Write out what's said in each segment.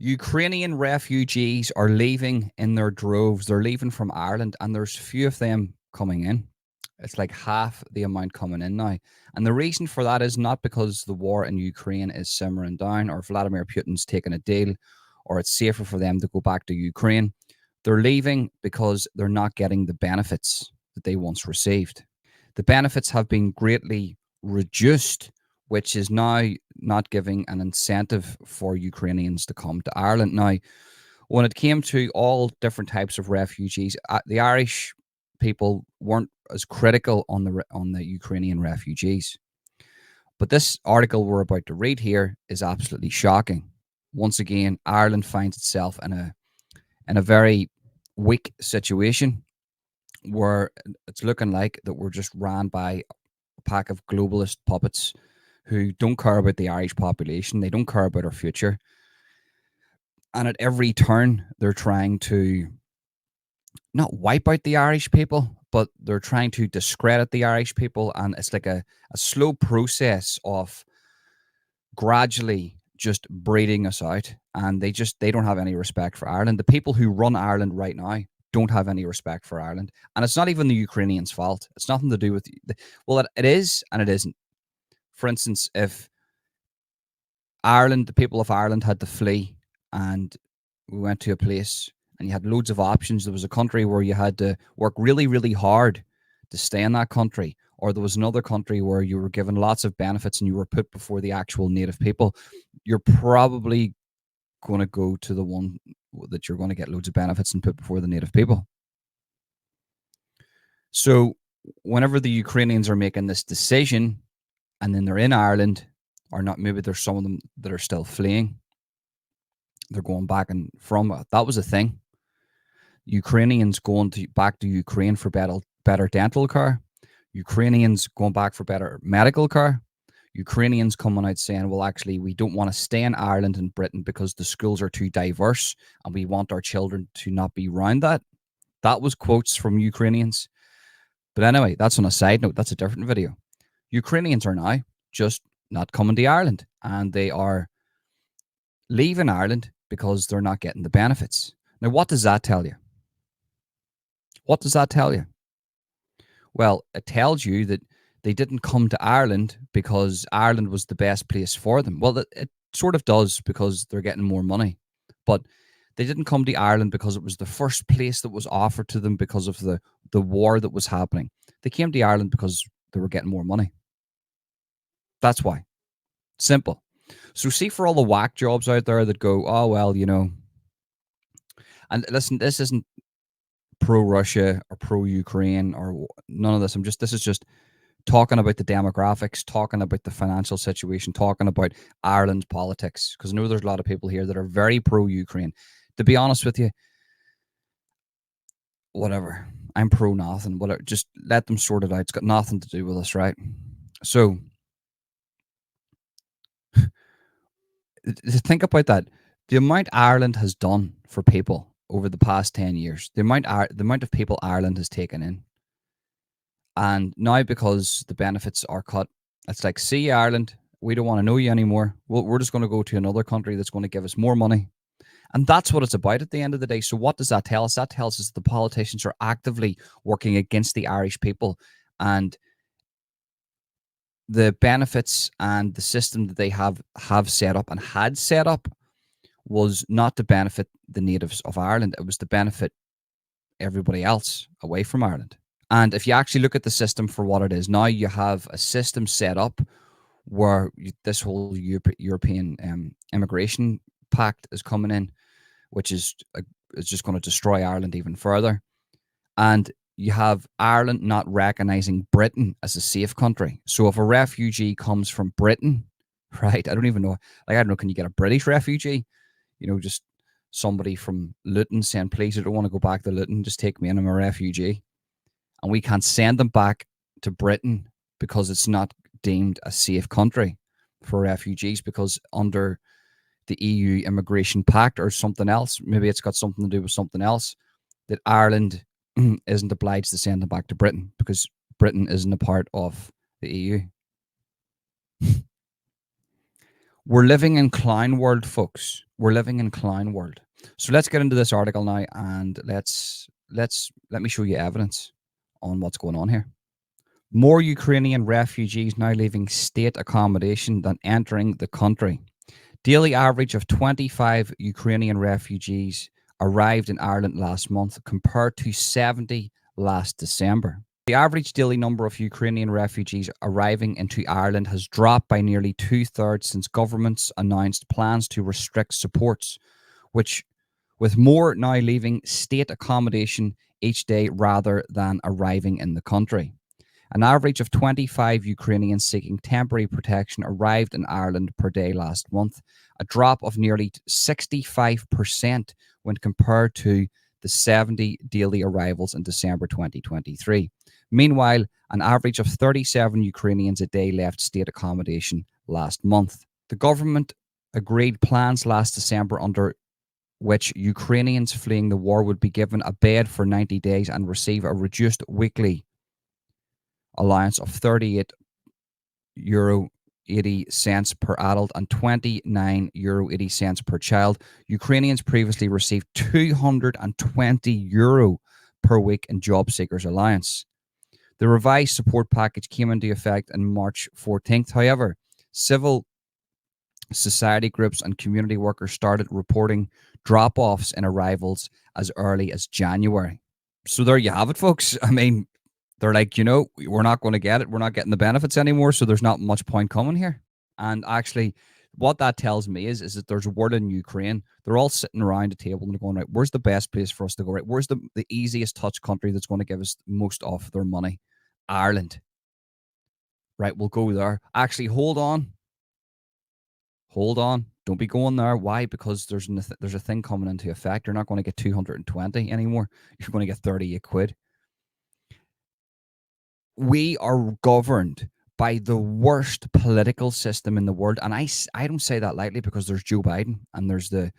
Ukrainian refugees are leaving in their droves. They're leaving from Ireland, and there's few of them coming in. It's like half the amount coming in now. And the reason for that is not because the war in Ukraine is simmering down or Vladimir Putin's taking a deal or it's safer for them to go back to Ukraine. They're leaving because they're not getting the benefits that they once received. The benefits have been greatly reduced, which is now not giving an incentive for Ukrainians to come to Ireland. Now, when it came to all different types of refugees, the Irish people weren't as critical on the Ukrainian refugees. But this article we're about to read here is absolutely shocking. Once again, Ireland finds itself in a very weak situation where it's looking like that we're just ran by a pack of globalist puppets who don't care about the Irish population. They don't care about our future. And at every turn, they're trying to not wipe out the Irish people, but they're trying to discredit the Irish people. And it's like a slow process of gradually just breeding us out. And they don't have any respect for Ireland. The people who run Ireland right now don't have any respect for Ireland. And it's not even the Ukrainians' fault. It's nothing to do with, well, it is and it isn't. For instance, if Ireland, the people of Ireland had to flee and we went to a place and you had loads of options, there was a country where you had to work really, really hard to stay in that country, or there was another country where you were given lots of benefits and you were put before the actual native people, you're probably going to go to the one that you're going to get loads of benefits and put before the native people. So whenever the Ukrainians are making this decision and then they're in Ireland, or not, maybe there's some of them that are still fleeing, they're going back and from, that was a thing. Ukrainians going back to Ukraine for better dental care, Ukrainians going back for better medical care, Ukrainians coming out saying, well, actually, we don't want to stay in Ireland and Britain because the schools are too diverse and we want our children to not be around that. That was quotes from Ukrainians. But anyway, that's on a side note. That's a different video. Ukrainians are now just not coming to Ireland, and they are leaving Ireland because they're not getting the benefits. Now, what does that tell you? What does that tell you? Well, it tells you that they didn't come to Ireland because Ireland was the best place for them. Well, it sort of does because they're getting more money. But they didn't come to Ireland because it was the first place that was offered to them because of the war that was happening. They came to Ireland because they were getting more money. That's why. Simple. So see, for all the whack jobs out there that go, oh, well, you know, and listen, this isn't pro-Russia or pro-Ukraine or none of this. This is just talking about the demographics, talking about the financial situation, talking about Ireland's politics. Because I know there's a lot of people here that are very pro-Ukraine. To be honest with you, whatever. I'm pro nothing. Whatever. Just let them sort it out. It's got nothing to do with us, right? So think about that. The amount Ireland has done for people over the past 10 years, the amount of people Ireland has taken in. And now because the benefits are cut, it's like, see, Ireland, we don't want to know you anymore. We're just going to go to another country that's going to give us more money. And that's what it's about at the end of the day. So what does that tell us? That tells us the politicians are actively working against the Irish people, and the benefits and the system that they have set up and had set up was not to benefit the natives of Ireland. It was to benefit everybody else away from Ireland. And if you actually look at the system for what it is now, you have a system set up where this whole European immigration pact is coming in, which is just going to destroy Ireland even further. And you have Ireland not recognizing Britain as a safe country. So if a refugee comes from Britain, right, I don't even know, like, I don't know, can you get a British refugee? You know, just somebody from Luton saying, please, I don't want to go back to Luton, just take me in, I'm a refugee. And we can't send them back to Britain because it's not deemed a safe country for refugees, because under the EU Immigration Pact or something else, maybe it's got something to do with something else, that Ireland isn't obliged to send them back to Britain because Britain isn't a part of the EU. We're living in clown world, folks. We're living in clown world. So let's get into this article now, and let me show you evidence on what's going on here. More Ukrainian refugees now leaving state accommodation than entering the country. Daily average of 25 Ukrainian refugees arrived in Ireland last month, compared to 70 last December. The average daily number of Ukrainian refugees arriving into Ireland has dropped by nearly two-thirds since governments announced plans to restrict supports, which with more now leaving state accommodation each day rather than arriving in the country. An average of 25 Ukrainians seeking temporary protection arrived in Ireland per day last month, a drop of nearly 65% when compared to the 70 daily arrivals in December 2023. Meanwhile, an average of 37 Ukrainians a day left state accommodation last month. The government agreed plans last December under which Ukrainians fleeing the war would be given a bed for 90 days and receive a reduced weekly allowance of €38.80 per adult and €29.80 per child. Ukrainians previously received €220 per week in job seekers allowance. The revised support package came into effect on March 14th. However, civil society groups and community workers started reporting drop-offs in arrivals as early as January. So there you have it, folks. I mean, they're like, we're not going to get it. We're not getting the benefits anymore, so there's not much point coming here. And actually, what that tells me is that there's a word in Ukraine. They're all sitting around a table and they're going, right, where's the best place for us to go? Right, where's the easiest touch country that's going to give us most of their money? Ireland. Right, we'll go there. Actually, hold on. Don't be going there. Why? Because there's a thing coming into effect. You're not going to get 220 anymore. You're going to get 38 quid. We are governed by the worst political system in the world. And I don't say that lightly, because there's Joe Biden and there's I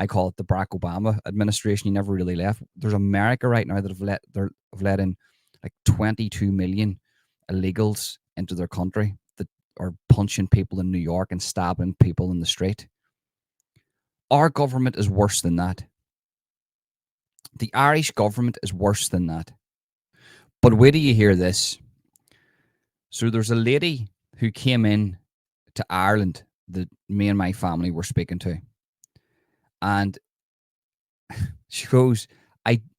call it the Barack Obama administration. He never really left. There's America right now that have let in like 22 million illegals into their country that are punching people in New York and stabbing people in the street. Our government is worse than that. The Irish government is worse than that. But wait till you hear this. So there's a lady who came in to Ireland that me and my family were speaking to. And she goes,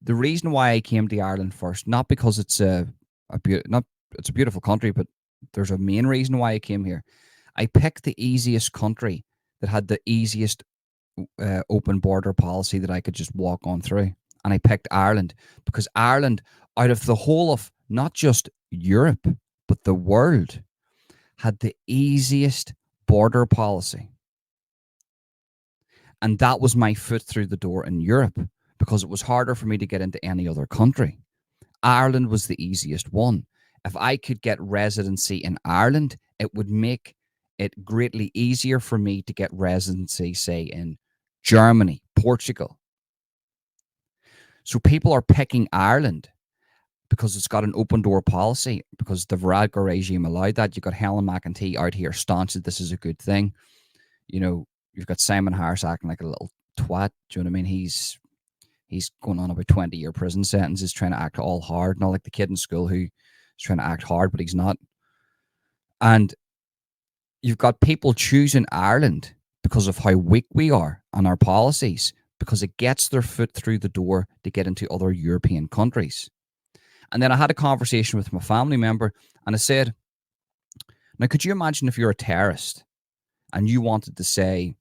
the reason why I came to Ireland first, not because it's it's a beautiful country, but there's a main reason why I came here. I picked the easiest country that had the easiest open border policy that I could just walk on through. And I picked Ireland because Ireland, out of the whole of not just Europe, but the world, had the easiest border policy. And that was my foot through the door in Europe, because it was harder for me to get into any other country. Ireland was the easiest one. If I could get residency in Ireland, it would make it greatly easier for me to get residency, say, in Germany, Portugal. So people are picking Ireland because it's got an open door policy, because the Varadkar regime allowed that. You've got Helen McEntee out here staunch that this is a good thing. You've got Simon Harris acting like a little twat. Do you know what I mean? He's going on about 20-year prison sentences, trying to act all hard, not like the kid in school who is trying to act hard, but he's not. And you've got people choosing Ireland because of how weak we are on our policies, because it gets their foot through the door to get into other European countries. And then I had a conversation with my family member, and I said, now, could you imagine if you're a terrorist and you wanted to, say,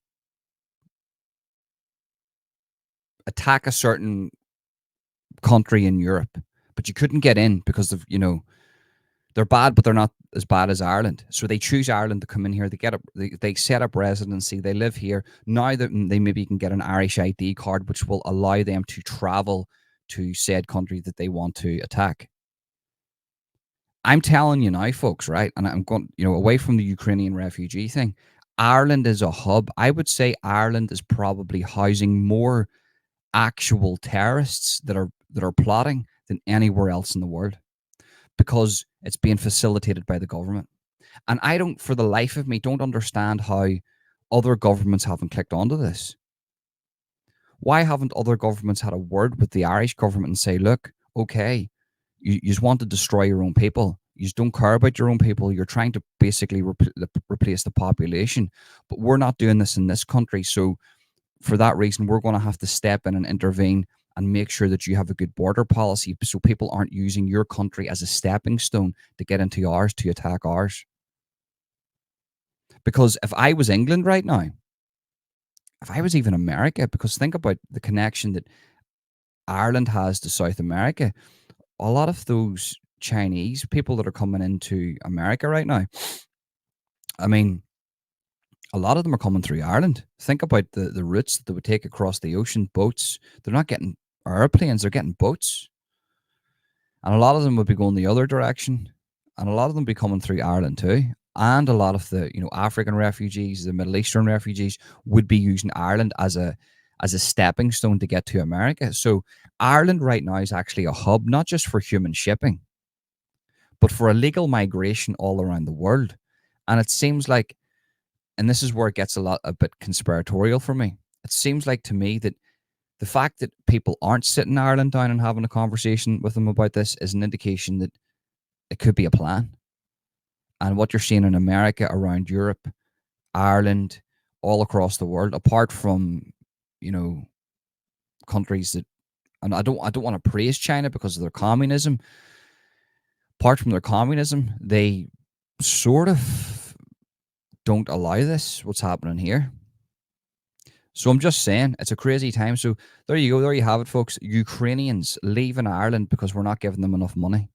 attack a certain country in Europe, but you couldn't get in because of, they're bad, but they're not as bad as Ireland. So they choose Ireland to come in here. They set up residency. They live here. Now that they maybe can get an Irish ID card, which will allow them to travel to said country that they want to attack. I'm telling you now, folks, right? And I'm going, away from the Ukrainian refugee thing. Ireland is a hub. I would say Ireland is probably housing more actual terrorists that are plotting than anywhere else in the world, because it's being facilitated by the government. And I don't, for the life of me, don't understand how other governments haven't clicked onto this. Why haven't other governments had a word with the Irish government and say, look, okay, you just want to destroy your own people. You just don't care about your own people. You're trying to basically replace the population. But we're not doing this in this country. So for that reason, we're going to have to step in and intervene and make sure that you have a good border policy so people aren't using your country as a stepping stone to get into ours, to attack ours. Because if I was England right now, if I was even America, because think about the connection that Ireland has to South America, a lot of those Chinese people that are coming into America right now, I mean, a lot of them are coming through Ireland. Think about the routes that they would take across the ocean, boats. They're not getting airplanes, they're getting boats. And a lot of them would be going the other direction. And a lot of them be coming through Ireland too. And a lot of the, African refugees, the Middle Eastern refugees would be using Ireland as a stepping stone to get to America. So Ireland right now is actually a hub, not just for human shipping, but for illegal migration all around the world. And it seems like, and this is where it gets a bit conspiratorial for me. It seems like to me that the fact that people aren't sitting Ireland down and having a conversation with them about this is an indication that it could be a plan. And what you're seeing in America, around Europe, Ireland, all across the world, apart from, you know, countries that, and I don't want to praise China because of their communism. Apart from their communism, they sort of don't allow this, what's happening here. So I'm just saying, it's a crazy time. So there you go. There you have it, folks. Ukrainians leaving Ireland because we're not giving them enough money.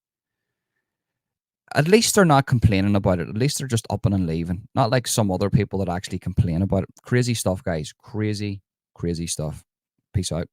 At least they're not complaining about it. At least they're just upping and leaving. Not like some other people that actually complain about it. Crazy stuff, guys. Crazy, crazy stuff. Peace out.